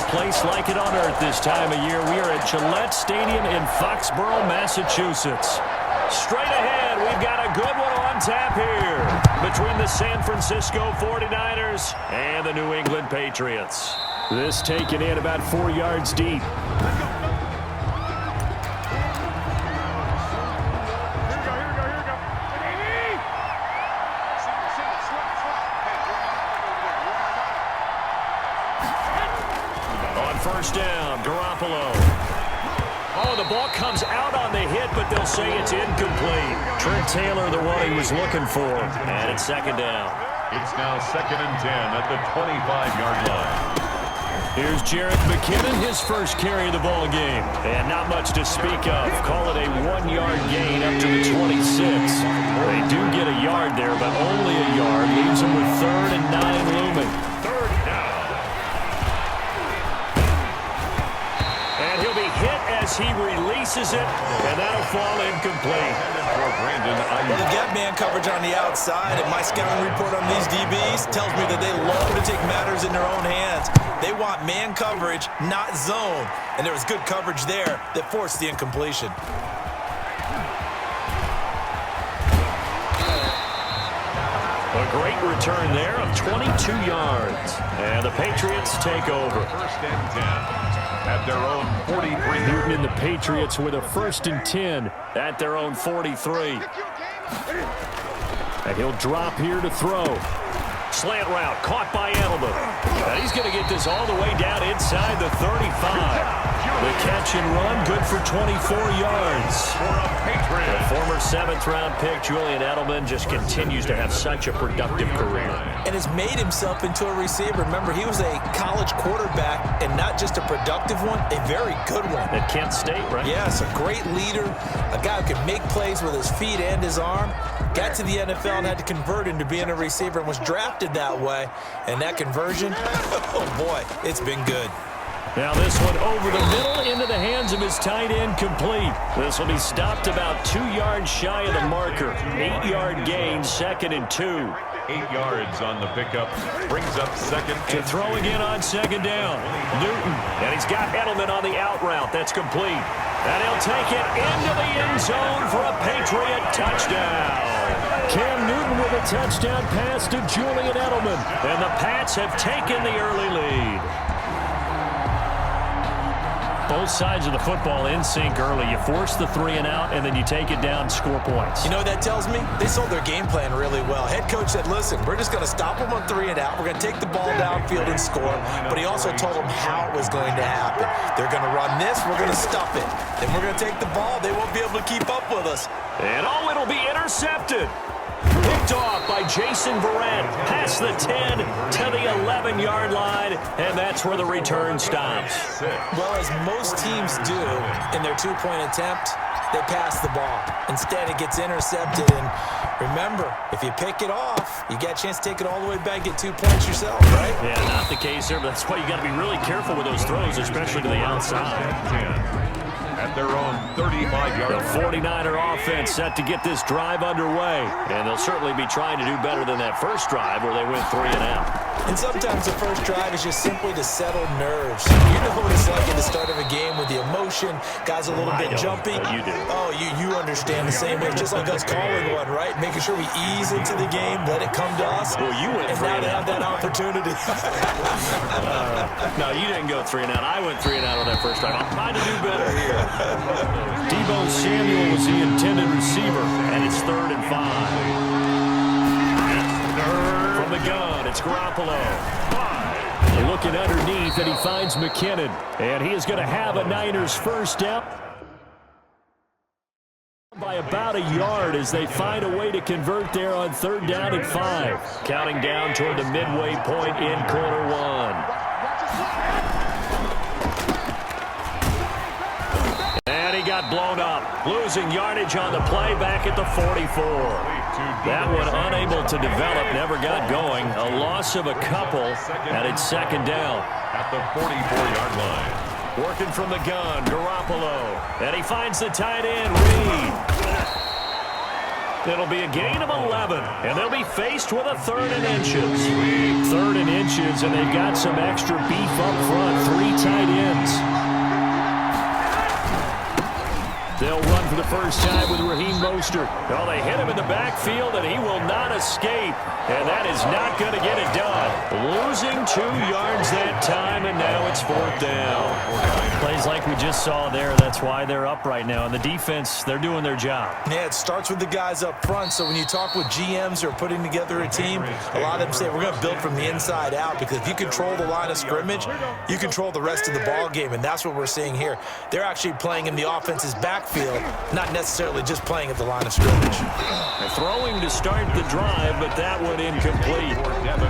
place like it on earth this time of year. We are at Gillette Stadium in Foxborough, Massachusetts. Straight ahead, we've got a good one on tap here between the San Francisco 49ers and the New England Patriots. This taken in about 4 yards deep. First down, Garoppolo. Oh, the ball comes out on the hit, but they'll say it's incomplete. Trent Taylor, the one he was looking for. And it's second down. It's now 2nd and 10 at the 25-yard line. Here's Jerick McKinnon, his first carry of the ball game. And not much to speak of. Call it a 1-yard gain up to the 26. They do get a yard there, but only a yard. Leaves them with 3rd and 9 looming. He releases it, and that'll fall incomplete. Well, they get man coverage on the outside, and my scouting report on these DBs tells me that they love to take matters in their own hands. They want man coverage, not zone, and there was good coverage there that forced the incompletion. A great return there of 22 yards, and the Patriots take over. 1st and 10. At their own 43. Newton and the Patriots with a 1st and 10 at their own 43. And he'll drop here to throw. Slant route caught by Edelman. And he's going to get this all the way down inside the 35. The catch and run, good for 24 yards. The former 7th-round pick, Julian Edelman, just continues to have such a productive career. And has made himself into a receiver. Remember, he was a college quarterback, and not just a productive one, a very good one. At Kent State, right? Yes, a great leader, a guy who can make plays with his feet and his arm. Got to the NFL and had to convert into being a receiver and was drafted that way. And that conversion, oh boy, it's been good. Now this one over the middle into the hands of his tight end, complete. This will be stopped about 2 yards shy of the marker. 8-yard gain, 2nd and 2. 8 yards on the pickup. Brings up 2nd. To throw again on 2nd down. Newton, and he's got Edelman on the out route. That's complete. And he'll take it into the end zone for a Patriot touchdown. Cam Newton with a touchdown pass to Julian Edelman. And the Pats have taken the early lead. Both sides of the football in sync early. You force the 3 and out, and then you take it down, score points. You know what that tells me? They sold their game plan really well. Head coach said, listen, we're just going to stop them on 3 and out. We're going to take the ball downfield and score. But he also told them how it was going to happen. They're going to run this. We're going to stuff it. Then we're going to take the ball. They won't be able to keep up with us. And it'll be intercepted. Picked off by Jason Verrett, past the 10 to the 11-yard line, and that's where the return stops. Well, as most teams do in their 2-point attempt, they pass the ball. Instead, it gets intercepted, and remember, if you pick it off, you get a chance to take it all the way back, get 2 points yourself, right? Yeah, not the case there, but that's why you got to be really careful with those throws, especially to the outside. At their own 35-yard line. The 49er offense set to get this drive underway. And they'll certainly be trying to do better than that first drive where they went 3 and out. And sometimes the first drive is just simply to settle nerves. You know what it's like at the start of a game with the emotion, guys a little bit jumpy. You do. Oh, you understand the same way. It's just like us calling one, right? Making sure we ease into the game, let it come to us. Well, you went 3 and and out. now they have that opportunity. No, you didn't go 3 and out. I went 3 and out on that first drive. I'm trying to do better here. Deebo Samuel was the intended receiver, and it's 3rd and 5. From the gun, it's Garoppolo. Looking underneath, and he finds McKinnon. And he is going to have a Niners first down by about a yard as they find a way to convert there on 3rd down and 5. Counting down toward the midway point in quarter 1. Got blown up, losing yardage on the play back at the 44. That one unable to develop, never got going. A loss of a couple, and it's 2nd down. At the 44-yard line. Working from the gun, Garoppolo. And he finds the tight end, Reed. It'll be a gain of 11, and they'll be faced with a 3rd and inches. 3rd and inches, and they've got some extra beef up front. 3 tight ends. They'll run for the first time with Raheem Mostert. Oh, they hit him in the backfield, and he will not escape. And that is not going to get it done. Losing 2 yards that time, and now it's 4th down. Plays like we just saw there. That's why they're up right now. And the defense, they're doing their job. Yeah, it starts with the guys up front. So when you talk with GMs who are putting together a team, a lot of them say we're going to build from the inside out, because if you control the line of scrimmage, you control the rest of the ball game, and that's what we're seeing here. They're actually playing in the offense's backfield, not necessarily just playing at the line of scrimmage. Throwing to start the drive, but that one incomplete.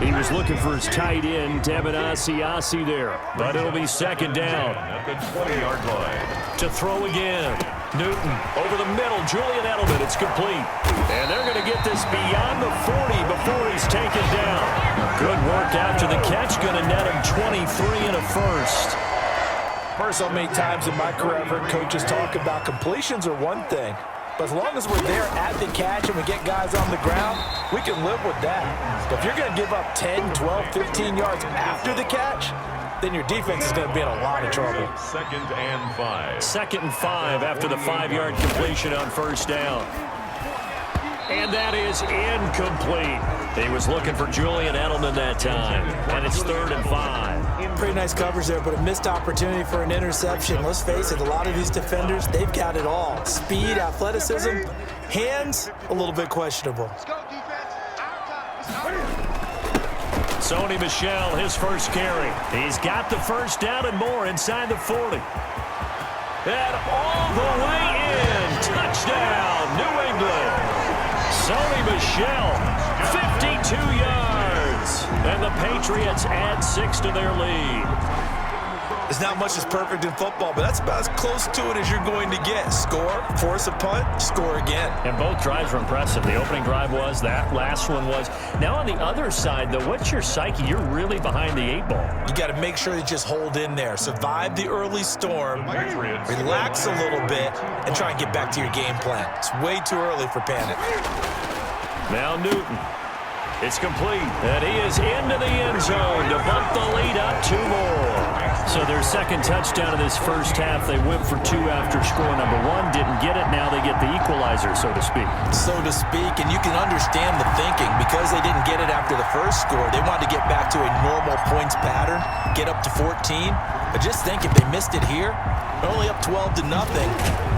He was looking for his tight end, Devin Asiasi there, but it'll be 2nd down. At the 20-yard line. To throw again. Newton over the middle. Julian Edelman. It's complete. And they're going to get this beyond the 40 before he's taken down. Good work after the catch. Going to net him 23 and a first. First, so many times in my career, I've heard coaches talk about completions are one thing, but as long as we're there at the catch and we get guys on the ground, we can live with that. But if you're going to give up 10, 12, 15 yards after the catch, then your defense is going to be in a lot of trouble. 2nd and 5. 2nd and 5 after the 5-yard completion on 1st down. And that is incomplete. He was looking for Julian Edelman that time. And it's 3rd and 5. Pretty nice coverage there, but a missed opportunity for an interception. Let's face it, a lot of these defenders, they've got it all. Speed, athleticism, hands, a little bit questionable. Sony Michel, his first carry. He's got the first down and more inside the 40. And all the way in. Touchdown, New England. Sony Michel, 52 yards. And the Patriots add 6 to their lead. There's not much that's perfect in football, but that's about as close to it as you're going to get. Score, force a punt, score again. And both drives were impressive. The opening drive was, that last one was. Now on the other side, though, what's your psyche? You're really behind the 8 ball. You got to make sure you just hold in there. Survive the early storm, relax a little bit, and try and get back to your game plan. It's way too early for panic. Now Newton. It's complete. And he is into the end zone to bump the lead up 2 more. So their second touchdown of this first half, they went for 2 after score number 1. Didn't get it. Now they get the equalizer, so to speak. So to speak, and you can understand the thinking. Because they didn't get it after the first score, they wanted to get back to a normal points pattern, get up to 14. But just think, if they missed it here, they're only up 12 to nothing.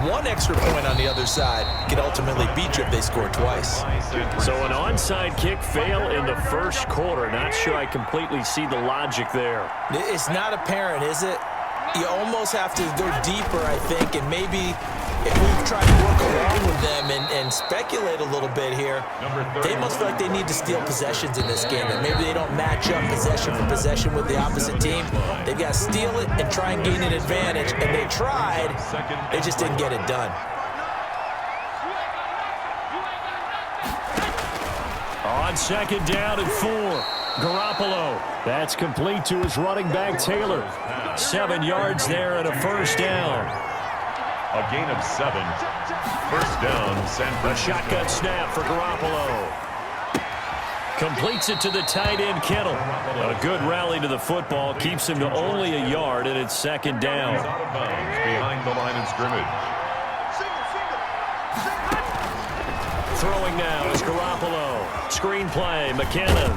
1 extra point on the other side could ultimately beat you if they score twice. So an onside kick fail in the first quarter. Not sure I completely see the logic there. It's not apparent, is it? You almost have to go deeper, I think, and maybe if we try to work along with them and speculate a little bit here, they must feel like they need to steal possessions in this game, and maybe they don't match up possession for possession with the opposite team. They've got to steal it and try and gain an advantage, and they tried, they just didn't get it done. On 2nd down and 4. Garoppolo. That's complete to his running back, Taylor. 7 yards there and a first down. A gain of 7. First down, San Francisco. A shotgun snap for Garoppolo. Completes it to the tight end, Kittle. A good rally to the football. Keeps him to only a yard, and it's 2nd down. Out of bounds behind the line of scrimmage. Throwing now is Garoppolo. Screen play, McKinnon.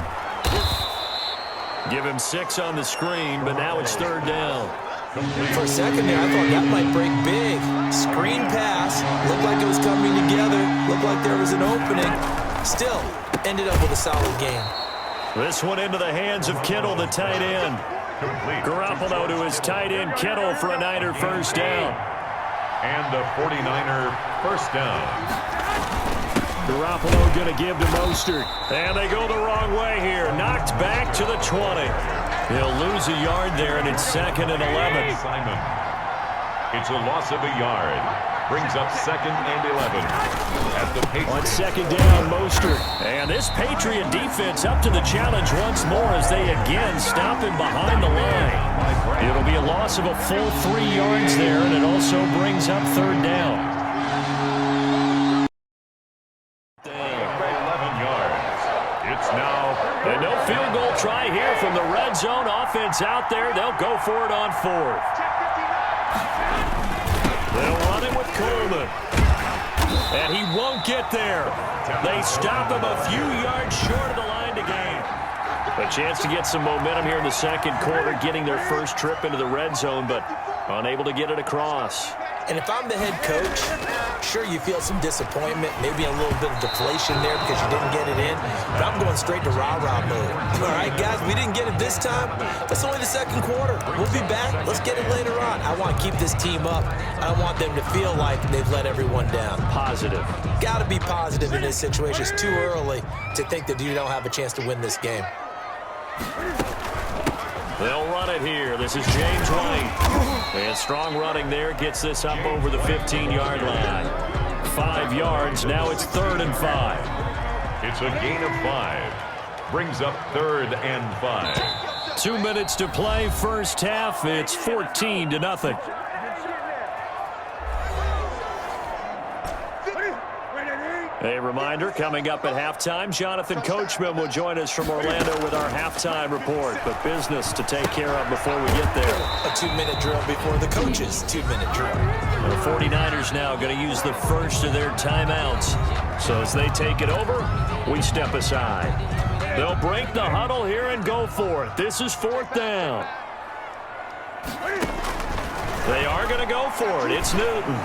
Give him 6 on the screen, but now it's 3rd down. For a second there, I thought that might break big. Screen pass. Looked like it was coming together. Looked like there was an opening. Still, ended up with a solid game. This one into the hands of Kittle, the tight end. Garoppolo to his tight end, Kittle, for a Niner first down. And a 49er first down. Garoppolo going to give to Mostert. And they go the wrong way here. Knocked back to the 20. He'll lose a yard there, and it's 2nd and 11. Simon. It's a loss of a yard. Brings up 2nd and 11. At the Patriots. On 2nd down, Mostert. And this Patriot defense up to the challenge once more as they again stop him behind the line. It'll be a loss of a full 3 yards there, and it also brings up 3rd down. defense out there. They'll go for it on fourth. They'll run it with Coleman. And he won't get there. They stop him a few yards short of the line to gain. A chance to get some momentum here in the second quarter, getting their first trip into the red zone, but unable to get it across. And if I'm the head coach, sure, you feel some disappointment, maybe a little bit of deflation there because you didn't get it in, but I'm going straight to rah-rah mode. All right, guys, we didn't get it this time. That's only the second quarter. We'll be back. Let's get it later on. I want to keep this team up. I don't want them to feel like they've let everyone down. Positive. Got to be positive in this situation. It's too early to think that you don't have a chance to win this game. They'll run it here. This is James White. And strong running there gets this up over the 15-yard line. 5 yards. Now it's 3rd and 5. It's a gain of 5. Brings up 3rd and 5. 2 minutes to play. First half. It's 14-0. A reminder, coming up at halftime, Jonathan Coachman will join us from Orlando with our halftime report. But business to take care of before we get there. A 2-minute drill before the coaches' 2-minute drill. The 49ers now going to use the first of their timeouts. So as they take it over, we step aside. They'll break the huddle here and go for it. This is 4th down. They are going to go for it. It's Newton.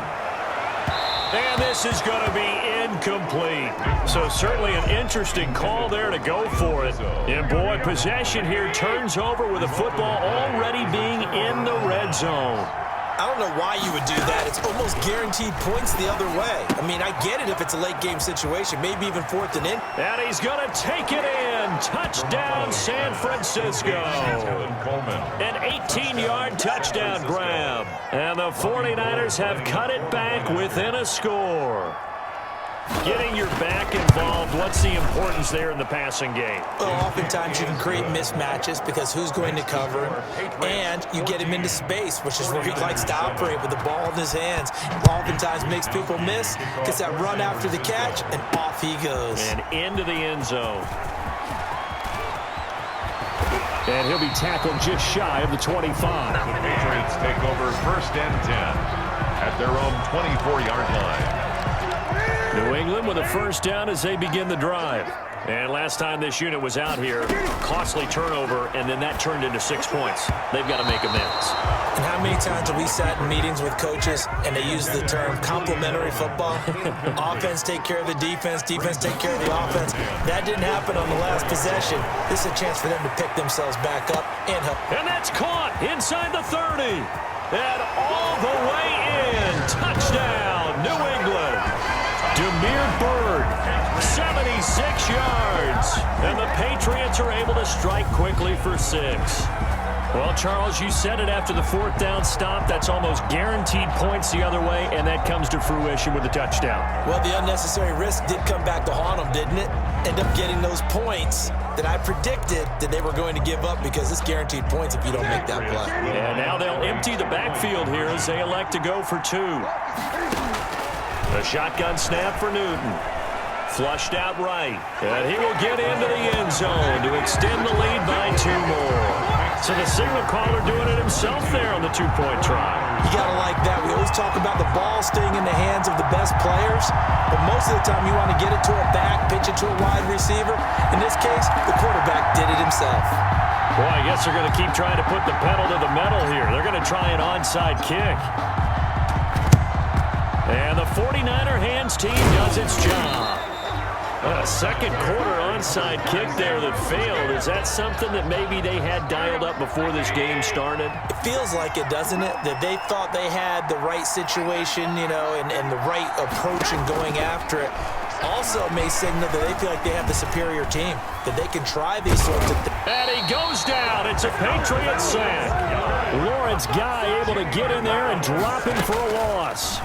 And this is going to be incomplete. So certainly an interesting call there to go for it. And boy, possession here turns over with the football already being in the red zone. I don't know why you would do that. It's almost guaranteed points the other way. I mean, I get it if it's a late game situation, maybe even 4th and in. And he's going to take it in. Touchdown, San Francisco. An 18-yard touchdown grab. And the 49ers have cut it back within a score. Getting your back involved, what's the importance there in the passing game? Well, oftentimes you can create mismatches because who's going to cover, and you get him into space, which is where he likes to operate with the ball in his hands. Oftentimes makes people miss, gets that run after the catch, and off he goes. And into the end zone. And he'll be tackled just shy of the 25. The Patriots take over 1st and 10 at their own 24-yard line. New England with a first down as they begin the drive. And last time this unit was out here, costly turnover, and then that turned into 6 points. They've got to make amends. And how many times have we sat in meetings with coaches and they use the term complementary football? Offense take care of the defense, defense take care of the offense. That didn't happen on the last possession. This is a chance for them to pick themselves back up and help. And that's caught inside the 30. And all the way in. Touchdown, New England. Demir Bird, 76 yards. And the Patriots are able to strike quickly for 6. Well, Charles, you said it after the 4th down stop. That's almost guaranteed points the other way, and that comes to fruition with a touchdown. Well, the unnecessary risk did come back to haunt them, didn't it? End up getting those points that I predicted that they were going to give up because it's guaranteed points if you don't make that play. And now they'll empty the backfield here as they elect to go for 2. A shotgun snap for Newton. Flushed out right. And he will get into the end zone to extend the lead by 2 more. So the signal caller doing it himself there on the 2-point try. You got to like that. We always talk about the ball staying in the hands of the best players, but most of the time you want to get it to a back, pitch it to a wide receiver. In this case, the quarterback did it himself. Boy, I guess they're going to keep trying to put the pedal to the metal here. They're going to try an onside kick. And the 49er hands team does its job. A second quarter onside kick there that failed. Is that something that maybe they had dialed up before this game started? It feels like it, doesn't it? That they thought they had the right situation, you know, and the right approach in going after it. Also may signal that they feel like they have the superior team, that they can try these sorts of things. And he goes down. It's a Patriot sack. Lawrence Guy able to get in there and drop him for a loss.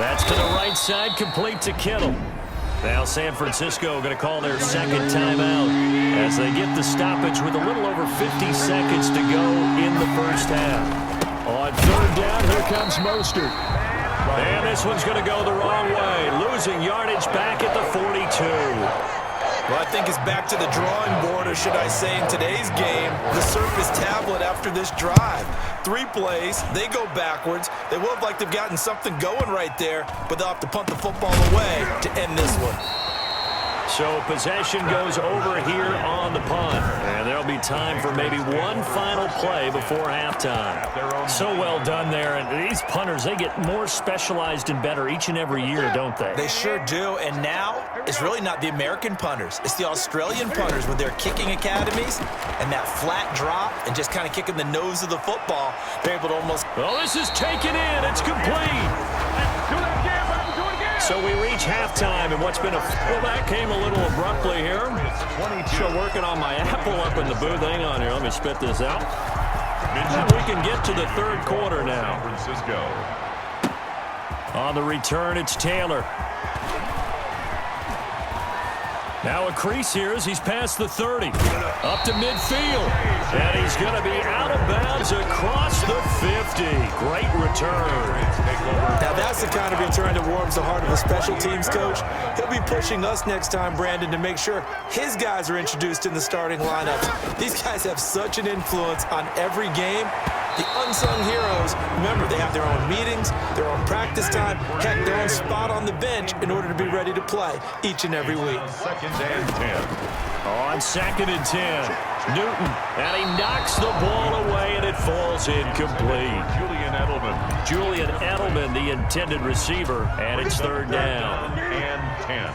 That's to the right side, complete to Kittle. Now San Francisco going to call their second timeout as they get the stoppage with a little over 50 seconds to go in the first half. On 3rd down, here comes Mostert. And this one's going to go the wrong way, losing yardage back at the 42. Well, I think it's back to the drawing board, or should I say in today's game, the Surface tablet after this drive. 3 plays, they go backwards. They will look like they've gotten something going right there, but they'll have to punt the football away to end this one. So possession goes over here on the punt. And there'll be time for maybe one final play before halftime. So well done there. And these punters, they get more specialized and better each and every year, don't they? They sure do. And now it's really not the American punters. It's the Australian punters with their kicking academies and that flat drop and just kind of kicking the nose of the football. They're able to almost... Well, this is taken in. It's complete. So we reach halftime, and what's been well, that came a little abruptly here. Still working on my apple up in the booth. Hang on here. Let me spit this out. And we can get to the third quarter now. Francisco. On the return, it's Taylor. Now a crease here as he's past the 30. Up to midfield. And he's going to be out of bounds across the 50. Great return. Now that's the kind of return that warms the heart of a special teams coach. He'll be pushing us next time, Brandon, to make sure his guys are introduced in the starting lineups. These guys have such an influence on every game. The unsung heroes, remember, they have their own meetings, their own practice time, heck, their own spot on the bench in order to be ready to play each and every week. 2nd and 10. On 2nd and 10, Newton, and he knocks the ball away, and it falls incomplete. Julian Edelman, the intended receiver, and it's 3rd down. And 10.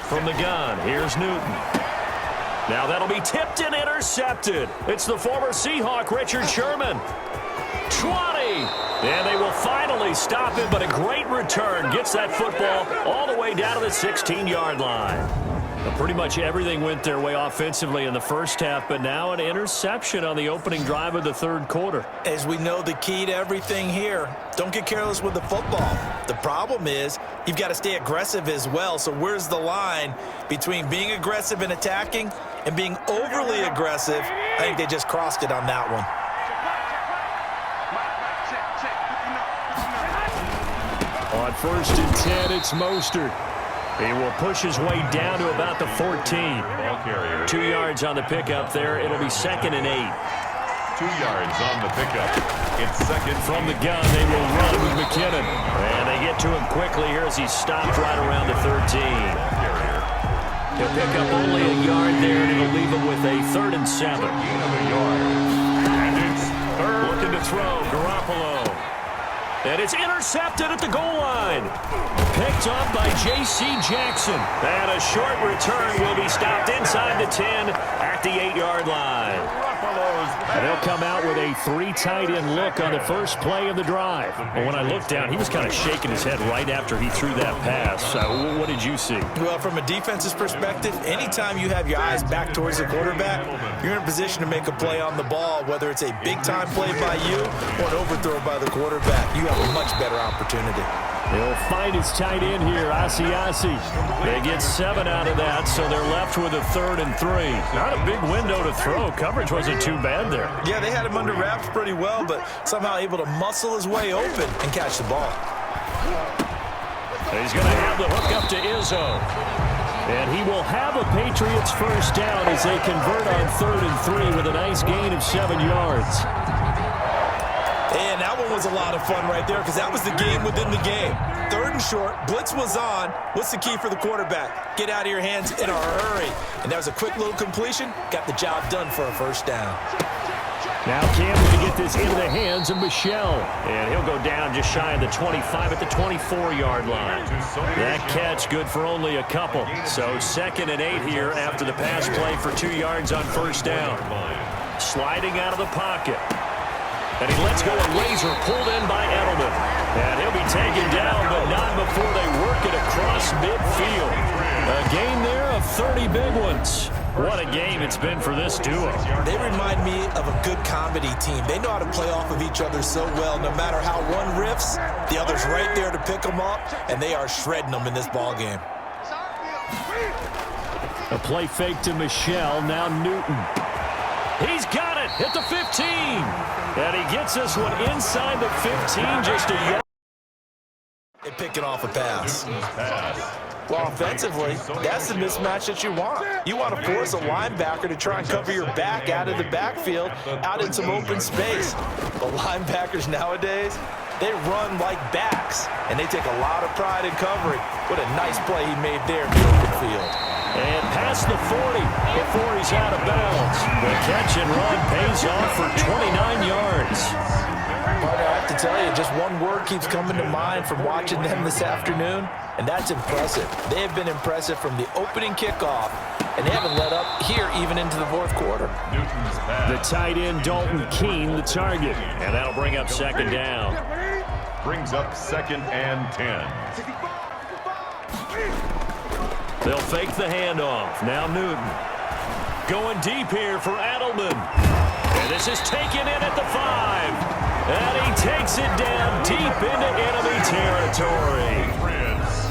From the gun, here's Newton. Now that'll be tipped and intercepted. It's the former Seahawk, Richard Sherman. 20. And they will finally stop him, but a great return. Gets that football all the way down to the 16-yard line. But pretty much everything went their way offensively in the first half, but now an interception on the opening drive of the third quarter. As we know, the key to everything here, don't get careless with the football. The problem is you've got to stay aggressive as well. So where's the line between being aggressive and attacking and being overly aggressive? I think they just crossed it on that one. On 1st and 10, it's Mostert. He will push his way down to about the 14. Ball carrier. 2 yards on the pickup there. It'll be 2nd and 8. 2 yards on the pickup. It's 2nd. From the gun, they will run with McKinnon. And they get to him quickly here as he's stopped right around the 13. He'll pick up only a yard there, and it'll leave him with a 3rd and 7. And it's 3rd. Looking to throw, Garoppolo. And it's intercepted at the goal line. Picked up by J.C. Jackson. And a short return will be stopped inside the 10 at the 8-yard line. And they'll come out with a 3 tight end look on the first play of the drive. But when I looked down, he was kind of shaking his head right after he threw that pass. What did you see? Well, from a defense's perspective, anytime you have your eyes back towards the quarterback, you're in a position to make a play on the ball, whether it's a big-time play by you or an overthrow by the quarterback. You have a much better opportunity. He'll find his tight end here, Asiasi. They get 7 out of that, so they're left with a 3rd and 3. Not a big window to throw. Coverage wasn't too bad there. Yeah, they had him under wraps pretty well, but somehow able to muscle his way open and catch the ball. He's going to have the hook up to Izzo. And he will have a Patriots first down as they convert on 3rd and 3 with a nice gain of 7 yards. And that one was a lot of fun right there because that was the game within the game. 3rd and short, blitz was on. What's the key for the quarterback? Get out of your hands in a hurry. And that was a quick little completion. Got the job done for a first down. Now Camden to get this into the hands of Michelle. And he'll go down just shy of the 25 at the 24-yard line. That catch good for only a couple. So 2nd and 8 here after the pass play for 2 yards on first down. Sliding out of the pocket. And he lets go a laser pulled in by Edelman. And he'll be taken down, but not before they work it across midfield. A gain there of 30 big ones. What a game it's been for this duo. They remind me of a good comedy team. They know how to play off of each other so well. No matter how one riffs, the other's right there to pick them up, and they are shredding them in this ball game. A play fake to Michelle, now Newton. He's got it at the 15. And he gets this one inside the 15, just a yard. Picking off a pass. Pass. Well, offensively, that's the mismatch that you want. You want to force a linebacker to try and cover your back out of the backfield, out in some open space. The linebackers nowadays, they run like backs, and they take a lot of pride in covering. What a nice play he made there in the open field. And past the 40 before he's out of bounds. The catch and run pays off for 29 yards. But I have to tell you, just one word keeps coming to mind from watching them this afternoon, and that's impressive. They have been impressive from the opening kickoff, and they haven't let up here even into the fourth quarter. Newton's pass. The tight end, Dalton Keene, the target. And that'll bring up second down. Brings up 2nd and 10. They'll fake the handoff. Now Newton. Going deep here for Edelman. And this is taken in at the 5. And he takes it down deep into enemy territory.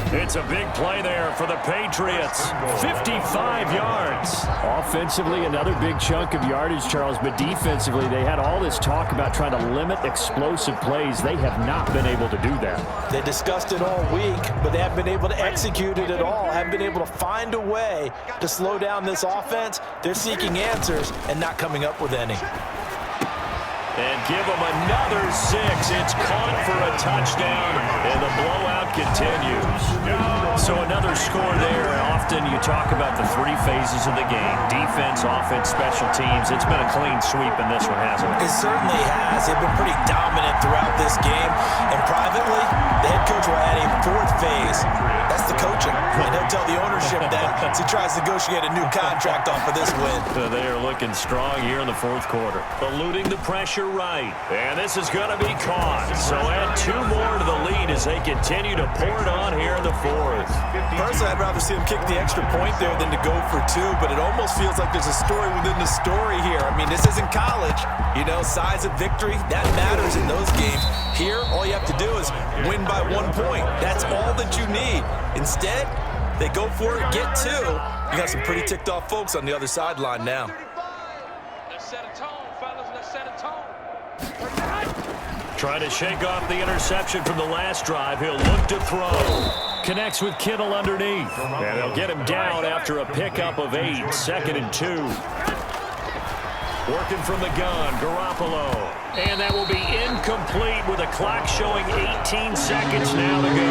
It's a big play there for the Patriots. 55 yards. Offensively, another big chunk of yardage, Charles, but defensively, they had all this talk about trying to limit explosive plays. They have not been able to do that. They discussed it all week, but they haven't been able to execute it at all, haven't been able to find a way to slow down this offense. They're seeking answers and not coming up with any. And give them another 6. It's caught for a touchdown, and the blowout continues. So another score there. Often you talk about the 3 phases of the game: defense, offense, special teams. It's been a clean sweep in this one, hasn't it? It certainly has. They've been pretty dominant throughout this game. And privately, the head coach will add a 4th phase. That's the coaching. And he'll tell the ownership that as he tries to negotiate a new contract off of this win. They are looking strong here in the fourth quarter. Eluding the pressure right. And this is going to be caught. So add 2 more to the lead as they continue to pour it on here in the fourth. Personally, I'd rather see him kick the extra point there than to go for 2, but it almost feels like there's a story within the story here. I mean, this isn't college. You know, size of victory, that matters in those games. Here, all you have to do is win by 1 point. That's all that you need. Instead, they go for it, get 2. You got some pretty ticked off folks on the other sideline now. Let's set a tone, fellas. Let's set a tone. Trying to shake off the interception from the last drive. He'll look to throw. Connects with Kittle underneath. And they'll get him down after a pickup of 8. 2nd and 2. Working from the gun, Garoppolo. And that will be incomplete with a clock showing 18 seconds now to go.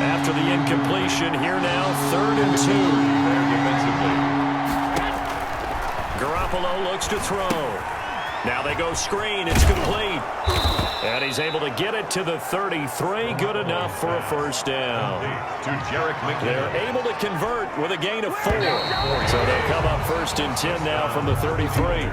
After the incompletion, here now, 3rd and 2. Garoppolo looks to throw. Now they go screen. It's complete. And he's able to get it to the 33. Good enough for a first down. To Jarek McKinnon. They're able to convert with a gain of 4. So they come up 1st and 10 now from the 33.